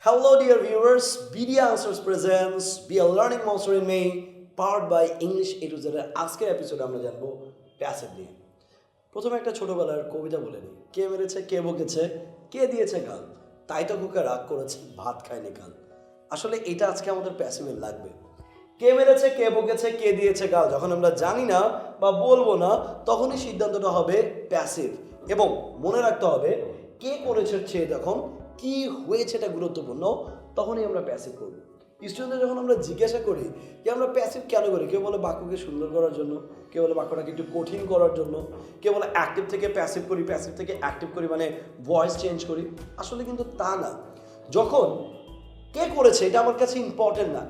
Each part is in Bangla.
Hello, dear viewers. BD Answers presents Be a Learning Monster in Me, powered by English A to Z এর আজকের এপিসোডে আমরা জানবো প্যাসিভ নিয়ে। প্রথমে একটা ছোটবেলার কবিতা বলে নিই। কে মেরেছে, কে বকেছে, কে দিয়েছে গাল, তাই তো খোকা রাগ করেছে, ভাত খায়নি কাল। আসলে এটা আজকে আমাদের প্যাসিভে লাগবে। কে মেরেছে, কে বকেছে, কে দিয়েছে গাল, যখন আমরা জানি না বা বলবো না, তখনই সিদ্ধান্তটা হবে প্যাসিভ। এবং মনে রাখতে হবে কে করেছে সে যখন কি হয়েছে এটা গুরুত্বপূর্ণ, তখনই আমরা প্যাসিভ করব। স্টুডেন্টদের যখন আমরা জিজ্ঞাসা করি যে আমরা প্যাসিভ কেন করি, কেউ বলে বাক্যকে সুন্দর করার জন্য, কেউ বলে বাক্যটাকে একটু কঠিন করার জন্য, কেউ বলে অ্যাক্টিভ থেকে প্যাসিভ করি, প্যাসিভ থেকে অ্যাক্টিভ করি মানে ভয়েস চেঞ্জ করি। আসলে কিন্তু তা না। যখন কে করেছে এটা আমার কাছে ইম্পর্টেন্ট না।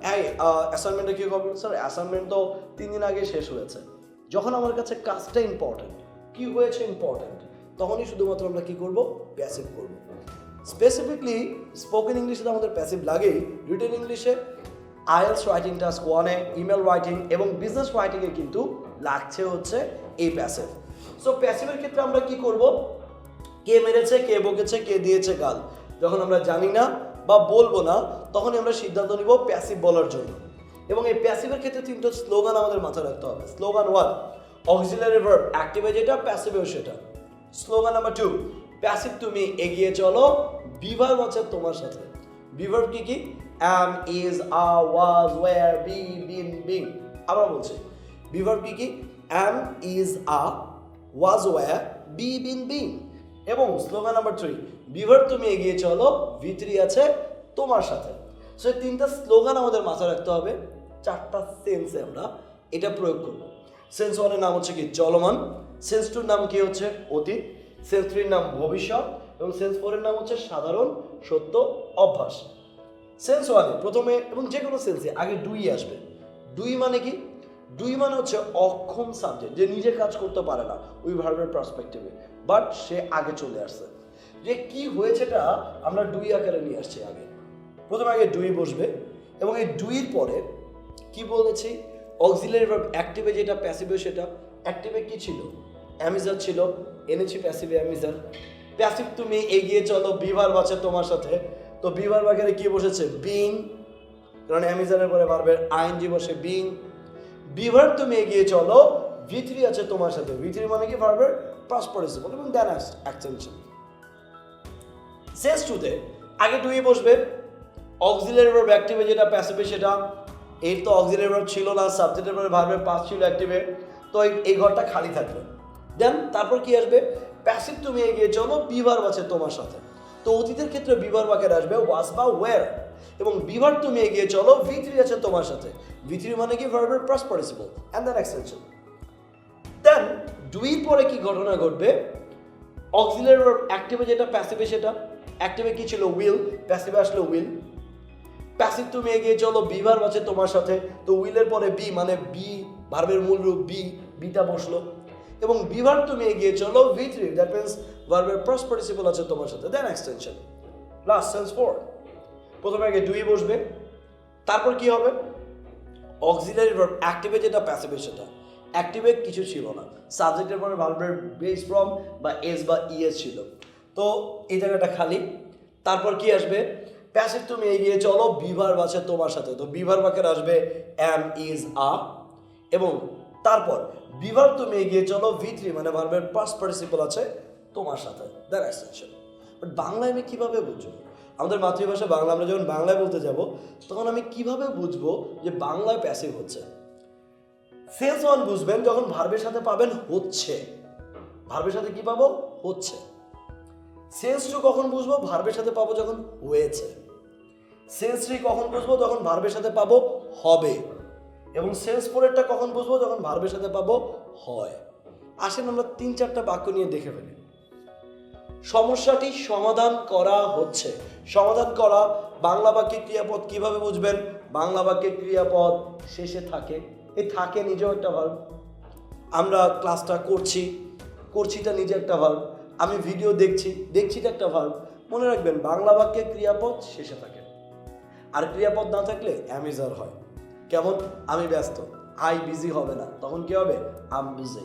অ্যাসাইনমেন্টে কী করবেন স্যার, অ্যাসাইনমেন্ট তো 3 দিন আগে শেষ হয়েছে। যখন আমার কাছে কাজটা ইম্পর্টেন্ট, কি হয়েছে ইম্পর্টেন্ট, তখনই শুধুমাত্র আমরা কী করব, প্যাসিভ করব। স্পেসিফিকলি স্পোকেন ইংলিশে আমাদের প্যাসিভ লাগেই, রিটেন ইংলিশে আইএলস রাইটিং টাস্ক 1-এ, ইমেল রাইটিং এবং বিজনেস রাইটিংয়ে কিন্তু লাগছে হচ্ছে এই প্যাসিভ। সো প্যাসিভের ক্ষেত্রে আমরা কি করব, কে মেরেছে, কে বকেছে, কে দিয়েছে গাল, যখন আমরা জানি না বা বলবো না, তখনই আমরা সিদ্ধান্ত নিব প্যাসিভ বলার জন্য। এবং এই প্যাসিভের ক্ষেত্রে 3টা স্লোগান আমাদের মাথায় রাখতে হবে। স্লোগান 1, অক্সিলারি ভার্ব, অ্যাক্টিভে যেটা, প্যাসিভেও সেটা। স্লোগান নাম্বার 2, প্যাসিভ তুমি এগিয়ে চলো, বিভার্ব হচ্ছে তোমার সাথে। বিভার্ব কি কি? Am, is, are, was, were, be, been, being. আবার বলছি, বিভার্ব কি কি? Am, is, are, was, were, be, been, being. এবং স্লোগান নাম্বার 3, বিভার্ব তুমি এগিয়ে চলো, V3 আছে তোমার সাথে। সো এই 3টা স্লোগান আমাদের মাথায় রাখতে হবে। 4টা সেন্সে আমরা এটা প্রয়োগ করব। সেন্স 1 এর নাম হচ্ছে কি? চলমান। সেন্স 2 এর নাম কি হচ্ছে? অতীত। সেন্স 3 এর নাম ভবিষ্যৎ এবং সেন্স 4 এর নাম হচ্ছে সাধারণ সত্য অভ্যাস। সেন্স 1 এ প্রথমে এবং যে কোনো সেন্সে আগে ডুই আসবে। ডুই মানে কি? ডুই মানে হচ্ছে অক্ষম সাবজেক্ট, যে নিজে কাজ করতে পারে না ওই ভার্বের পার্সপেক্টিভে, বাট সে আগে চলে আসছে। যে কি হয়েছেটা আমরা ডুই আকারে নিয়ে আসছি আগে। প্রথমে আগে ডুই বসবে এবং এই ডুইয়ের পরে কি বলেছি, অক্সিলারি ভার্ব অ্যাক্টিভে যেটা, প্যাসিভে সেটা। অ্যাক্টিভে কি ছিল? অ্যামিজার ছিল, এনেছি প্যাসিভে অ্যামিজার। প্যাসিভ তুমি এগিয়ে চলো, বিভার্ব আছে তোমার সাথে। তো বিভার্ব আকারে কি বসেছে? বিং, কারণ অ্যামিজারের পরে ভার্বের আইএনজি বসে বিং। বিভার্ব তুমি এগিয়ে চলো, V3 আছে তোমার সাথে। V3 মানে কি? ভার্বের পাস্ট পার্টিসিপল এবং দেন অ্যাকশন। সেন্স 2 তে আগে ডুই বসবে, অক্সিলারি ভার্ব অ্যাক্টিভে যেটা, প্যাসিভে সেটা। এর তো অক্সিলারি ভার্ব ছিল না, সাবজেক্টের পরে ভার্বের পাস্ট ছিল অ্যাক্টিভে, তো এই ঘরটা খালি থাকবে। দেন তারপর কি আসবে? প্যাসিভ তুমি এগিয়ে চলো, বিভার্ব আছে তোমার সাথে। তো অতীতের ক্ষেত্রে বিভার্ব আকারে আসবে ওয়াজ বা ওয়্যার, এবং বিভার্ব তুমি এগিয়ে চলো, V3 আছে তোমার সাথে। V3 মানে কি? ভার্বের past participle and then extension. Then ডুইর পরে কি ঘটনা ঘটবে? অক্সিলারি ভার্ব অ্যাক্টিভে যেটা, প্যাসিভে সেটা। অ্যাক্টিভে কি ছিল? উইল। প্যাসিভে আসলো উইল। প্যাসিভ তুমি এগিয়ে চলো, বিভার্ব আছে তোমার সাথে। তো উইলের পরে বি মানে বি, ভার্বের মূল রূপ বি, বিটা বসলো। এবং বিভার্ব তুমি এগিয়ে চলো, V3, দ্যাট মিন্স ভার্বের পাস্ট পার্টিসিপল আছে তোমার সাথে, দেন এক্সটেনশন। লাস্ট সেন্স 4, প্রথমে আগে ডুই বসবে, তারপর কি হবে? অক্সিলারি ভার্ব অ্যাক্টিভে যেটা, প্যাসিভে সেটা। অ্যাক্টিভে কিছু ছিল না, সাবজেক্টের পরে ভার্বের বেস ফ্রম বা এস বা ইএস ছিল, তো এই জায়গাটা খালি। তারপর কি আসবে? প্যাসিভ তুমি এগিয়ে চলো, বিভার্ব আছে তোমার সাথে। তো বিভার্ব আকারে আসবে অ্যাম, ইজ, আর, এবং তারপর বিভার্ব তুমি এগিয়ে চলো, V3 মানে ভার্বের পাস্ট পার্টিসিপল আছে তোমার সাথে, দ্যাট এক্সটেনশন। বাট বাংলায় আমি কিভাবে বুঝবো? আমাদের মাতৃভাষা বাংলা, আমরা যখন বাংলায় বলতে যাব তখন আমি কিভাবে বুঝবো যে বাংলায় প্যাসিভ হচ্ছে? সেন্স 1 বুঝবেন যখন ভার্বের সাথে পাবেন হচ্ছে। ভার্বের সাথে কি পাবো? হচ্ছে। সেন্স 2 কখন বুঝবো? ভার্বের সাথে পাবো যখন হয়েছে। সেন্স 3 কখন বুঝবো? যখন ভার্বের সাথে পাবো হবে। এবং সেন্স 4 এরটা কখন বুঝবো? যখন ভার্বের সাথে পাবো হয়। আসেন আমরা 3-4টা বাক্য নিয়ে দেখে ফেলি। সমস্যাটি সমাধান করা হচ্ছে। সমাধান করা, বাংলা বাক্যে ক্রিয়াপদ কিভাবে বুঝবেন? বাংলা বাক্যে ক্রিয়াপদ শেষে থাকে। এই থাকে নিজেও একটা ভার্ব। আমরা ক্লাসটা করছি, করছিটা নিজে একটা ভার্ব। আমি ভিডিও দেখছি, দেখছিটা একটা ভার্ব। মনে রাখবেন বাংলা বাক্যে ক্রিয়াপদ শেষে থাকে, আর ক্রিয়াপদ না থাকলে অ্যামিজার হয়। কেমন? আমি ব্যস্ত, আই বিজি হবে না, তখন কি হবে? আম বিজি।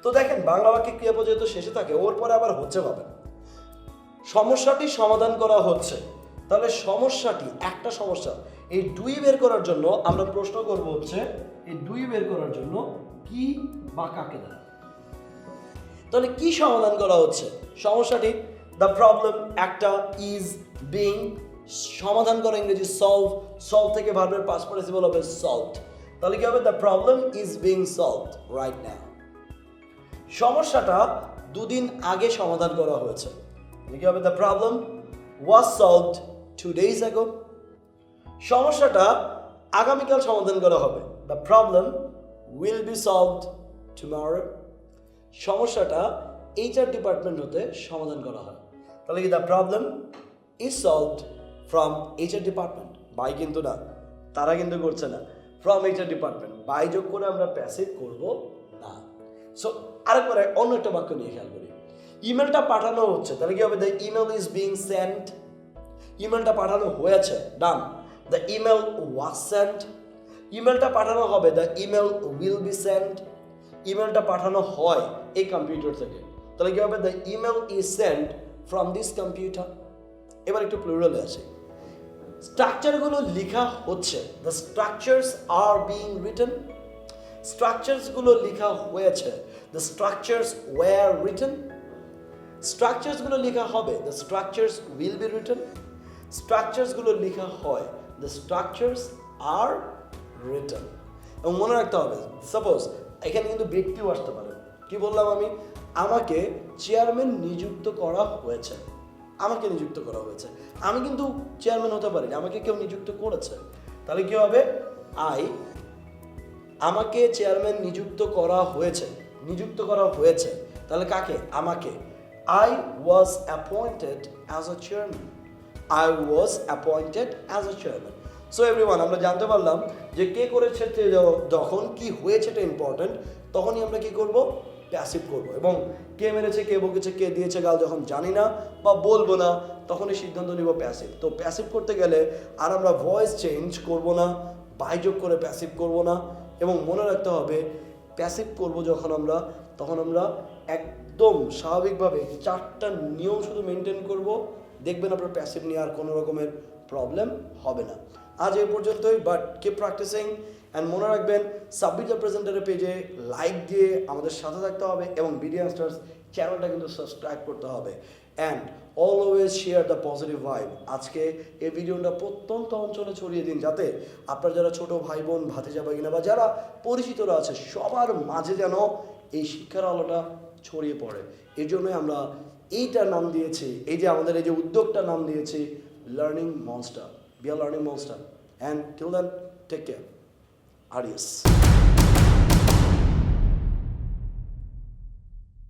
তো দেখেন বাংলা বাক্যে ক্রিয়াপদ যেহেতু শেষে থাকে, ওর পরে আবার হচ্ছে পাবেন। সমস্যাটি সমাধান করা হচ্ছে, তাহলে সমস্যাটি একটা সমস্যা, এই ডুই বের করার জন্য আমরা প্রশ্ন করব হচ্ছে এই ডুই বের করার জন্য কি বা কাকে দ্বারা। তাহলে কি সমাধান করা হচ্ছে সমস্যাটি? দ্য প্রবলেম একটা ইজ বিং সমাধান করা ইংরেজি সলভ, সলভ থেকে ভার্বের পাস্ট পার্টিসিপল হবে সলভড। তাহলে কি হবে? The problem is being solved right now. সমস্যাটা দুদিন আগে সমাধান করা হয়েছে। তাহলে কি হবে? The problem was solved 2 days ago। সমস্যাটা আগামীকাল সমাধান করা হবে। The problem will be solved tomorrow. সমস্যাটা এইচআর ডিপার্টমেন্ট হতে সমাধান করা হয়। তাহলে কি the problem is solved from HR department. By কিন্তু না, তারা কিন্তু করছে না, ফ্রম এইচআর ডিপার্টমেন্ট বাই যোগ করে আমরা প্যাসিভ করব না। সো আরেকবার অন্য একটা বাক্য নিয়ে খেয়াল করি। ইমেলটা পাঠানো হচ্ছে, তাহলে কি হবে? The email is being sent. ইমেলটা পাঠানো হয়েছে, done. The email was sent. ইমেলটা পাঠানো হবে, the email will be sent. ইমেলটা পাঠানো হয় এই কম্পিউটার থেকে, তাহলে কি হবে? The email is sent from this computer. এবার একটু প্লুরালে আসে, স্ট্রাকচারগুলো লেখা হচ্ছে, the structures are being written. স্ট্রাকচারসগুলো লেখা হয়েছে, দ্য স্ট্রাকচারস ওয়্যার রিটেন। স্ট্রাকচারসগুলো লেখা হবে, the structures will be written. স্ট্রাকচারসগুলো লেখা হয়, দ্য স্ট্রাকচারস আর রিটেন। এবং মনে রাখতে হবে, সাপোজ এখানে কিন্তু ব্যক্তিও আসতে পারে। কি বললাম আমি? আমাকে চেয়ারম্যান নিযুক্ত করা হয়েছে, আমাকে নিযুক্ত করা হয়েছে। আমি কিন্তু চেয়ারম্যান হতে পারি, আমাকে কেউ নিযুক্ত করেছে। তাহলে কি হবে? আমাকে চেয়ারম্যান নিযুক্ত করা হয়েছে, নিযুক্ত করা হয়েছে। তাহলে কাকে? আমাকে। I was appointed as a chairman. I was appointed as a chairman. So everyone, আমরা জানতে পারলাম যে কে করেছে, যখন কি হয়েছে এটা ইম্পর্টেন্ট, তখনই আমরা কি করব? প্যাসিভ করব। এবং কে মেরেছে, কে বকেছে, কে দিয়েছে গাল যখন জানি না বা বলবো না, তখনই সিদ্ধান্ত নিব প্যাসিভ। তো প্যাসিভ করতে গেলে আর আমরা ভয়েস চেঞ্জ করব না, বাই যোগ করে প্যাসিভ করব না। এবং মনে রাখতে হবে প্যাসিভ করব যখন আমরা, তখন আমরা একদম স্বাভাবিকভাবে 4টা নিয়ম শুধু মেনটেন করব, দেখবেন আপনার প্যাসিভ নিয়ে আর কোনো রকমের প্রবলেম হবে না। আজ এই পর্যন্তই, বাট কিপ প্র্যাকটিসিং অ্যান্ড মনে রাখবেন সাবমিট দ্য প্রেজেন্টারের পেজে লাইক দিয়ে আমাদের সাথে থাকতে হবে এবং বিডি আনসার্স চ্যানেলটা কিন্তু সাবস্ক্রাইব করতে হবে। And always share the positive vibe. আজকে এই ভিডিওটা প্রত্যন্ত অঞ্চলে ছড়িয়ে দিন, যাতে আপনার যারা ছোট ভাই বোন, ভাতিজা ভাগিনা বা যারা পরিচিতরা আছে সবার মাঝে যেন এই শিক্ষার আলোটা ছড়িয়ে পড়ে। এই জন্যই আমরা এইটার নাম দিয়েছি, এই যে আমাদের এই যে উদ্যোগটার নাম দিয়েছি learning monster. Be a learning monster. And till then take care. Adios.